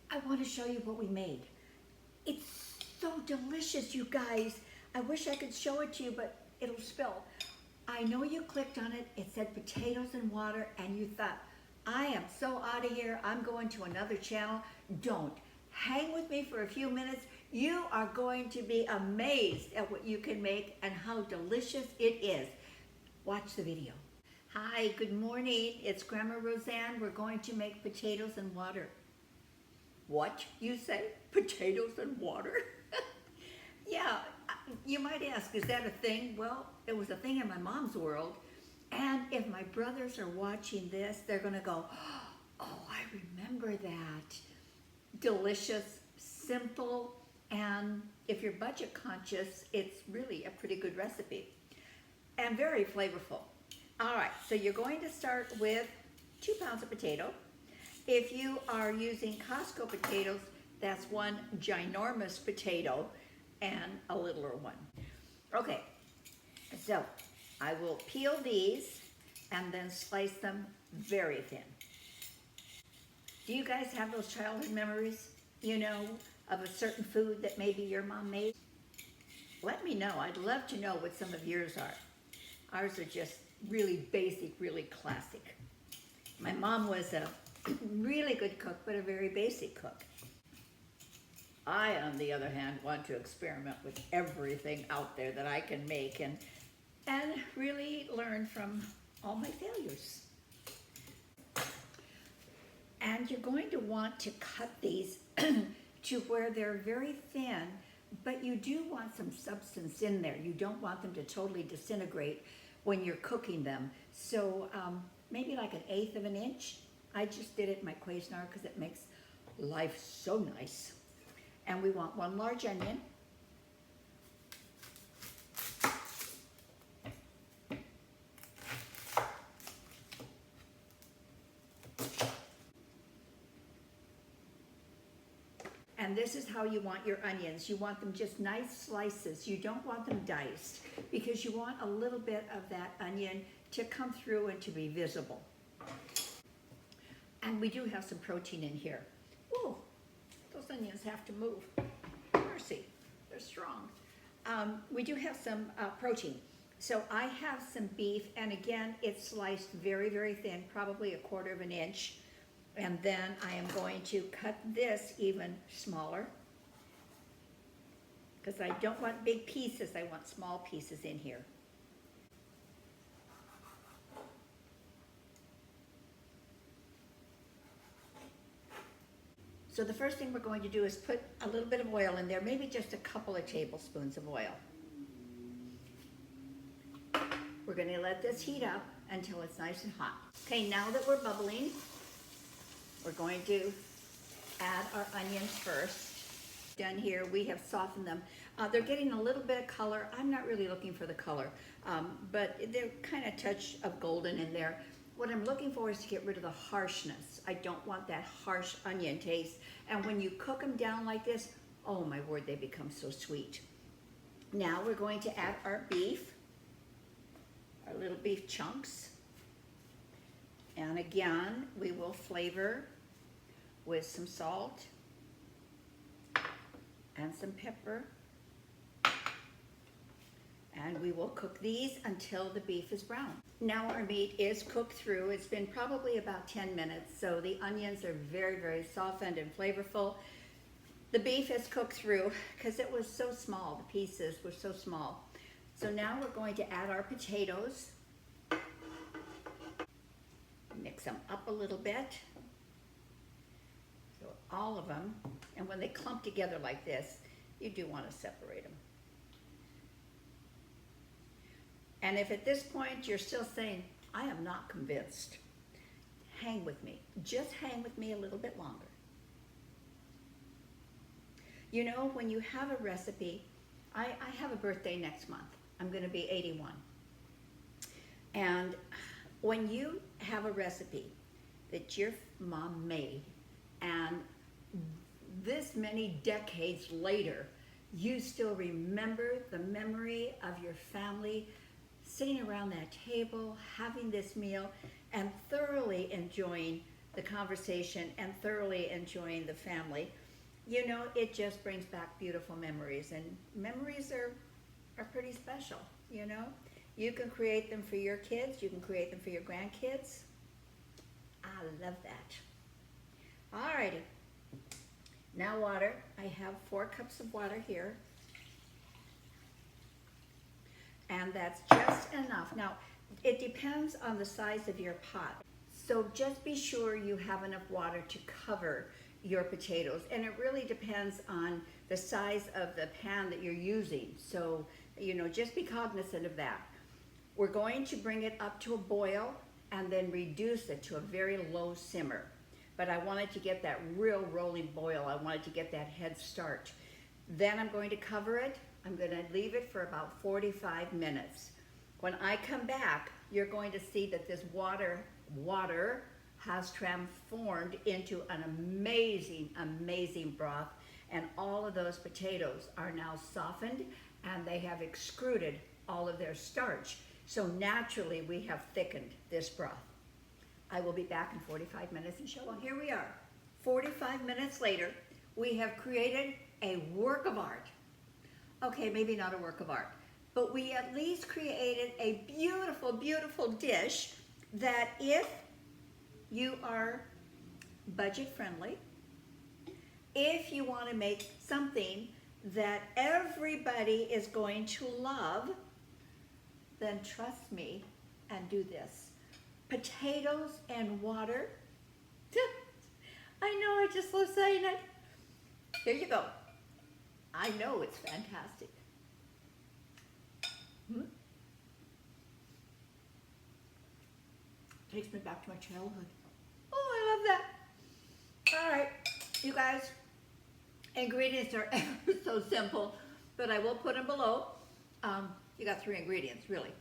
I want to show you what we made. It's so delicious, you guys. I wish I could show it to you, but it'll spill. I know you clicked on it. It said potatoes and water, and you thought, I am so out of here. I'm going to another channel. Don't. Hang with me for a few minutes. You are going to be amazed at what you can make and how delicious it is. Watch the video. Hi, good morning. It's Grandma Roseanne. We're going to make potatoes and water. What, you say? Potatoes and water? Yeah, you might ask, is that a thing? Well, it was a thing in my mom's world. And if my brothers are watching this, they're gonna go, oh, I remember that. Delicious, simple, and if you're budget conscious, it's really a pretty good recipe. And very flavorful. All right, so you're going to start with 2 pounds of potato. If you are using Costco potatoes, that's one ginormous potato and a littler one. Okay, so I will peel these and then slice them very thin. Do you guys have those childhood memories, you know, of a certain food that maybe your mom made? Let me know. I'd love to know what some of yours are. Ours are just really basic, really classic. My mom was a really good cook, but a very basic cook. I, on the other hand, want to experiment with everything out there that I can make and really learn from all my failures. And you're going to want to cut these to where they're very thin, but you do want some substance in there. You don't want them to totally disintegrate when you're cooking them. So maybe like 1/8 of an inch. I just did it in my Cuisinart because it makes life so nice. And we want 1 large onion. And this is how you want your onions. You want them just nice slices. You don't want them diced because you want a little bit of that onion to come through and to be visible. And we do have some protein in here. Ooh, those onions have to move. Mercy, they're strong. We do have some protein. So I have some beef, and again, it's sliced very, very thin, probably 1/4 of an inch. And then I am going to cut this even smaller because I don't want big pieces, I want small pieces in here. So the first thing we're going to do is put a little bit of oil in there, maybe just a couple of tablespoons of oil. We're going to let this heat up until it's nice and hot. Okay, now that we're bubbling, we're going to add our onions first. Done here, we have softened them. They're getting a little bit of color. I'm not really looking for the color, but they're kind of a touch of golden in there. What I'm looking for is to get rid of the harshness. I don't want that harsh onion taste. And when you cook them down like this, oh my word, they become so sweet. Now we're going to add our beef, our little beef chunks. And again, we will flavor with some salt and some pepper. And we will cook these until the beef is brown. Now our meat is cooked through. It's been probably about 10 minutes, so the onions are very, very softened and flavorful. The beef is cooked through because it was so small, the pieces were so small. So now we're going to add our potatoes. Mix them up a little bit. So all of them, and when they clump together like this, you do want to separate them. And if at this point you're still saying, I am not convinced, hang with me. Just hang with me a little bit longer. You know, when you have a recipe, I have a birthday next month. I'm going to be 81. And when you have a recipe that your mom made, and this many decades later, you still remember the memory of your family sitting around that table, having this meal, and thoroughly enjoying the conversation and thoroughly enjoying the family, you know, it just brings back beautiful memories. And memories are pretty special, you know. You can create them for your kids. You can create them for your grandkids. I love that. Alrighty. Now water. I have 4 cups of water here. And that's just enough. Now, it depends on the size of your pot. So just be sure you have enough water to cover your potatoes. And it really depends on the size of the pan that you're using. So, you know, just be cognizant of that. We're going to bring it up to a boil and then reduce it to a very low simmer. But I wanted to get that real rolling boil. I wanted to get that head start. Then I'm going to cover it. I'm going to leave it for about 45 minutes. When I come back, you're going to see that this water has transformed into an amazing, amazing broth. And all of those potatoes are now softened and they have excreted all of their starch. So naturally, we have thickened this broth. I will be back in 45 minutes and show you. Well, here we are. 45 minutes later, we have created a work of art. Okay, maybe not a work of art, but we at least created a beautiful, beautiful dish that if you are budget friendly, if you want to make something that everybody is going to love, then trust me and do this. Potatoes and water. I know, I just love saying it. Here you go. I know it's fantastic. Takes me back to my childhood. Oh, I love that. All right, you guys, ingredients are ever so simple, but I will put them below. You got 3 ingredients, really.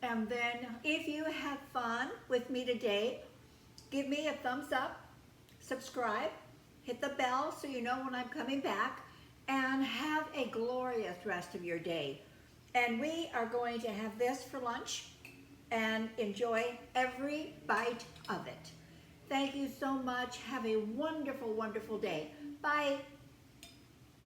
And then if you had fun with me today, give me a thumbs up, subscribe, hit the bell so you know when I'm coming back, and have a glorious rest of your day. And we are going to have this for lunch and enjoy every bite of it. Thank you so much. Have a wonderful, wonderful day. Bye.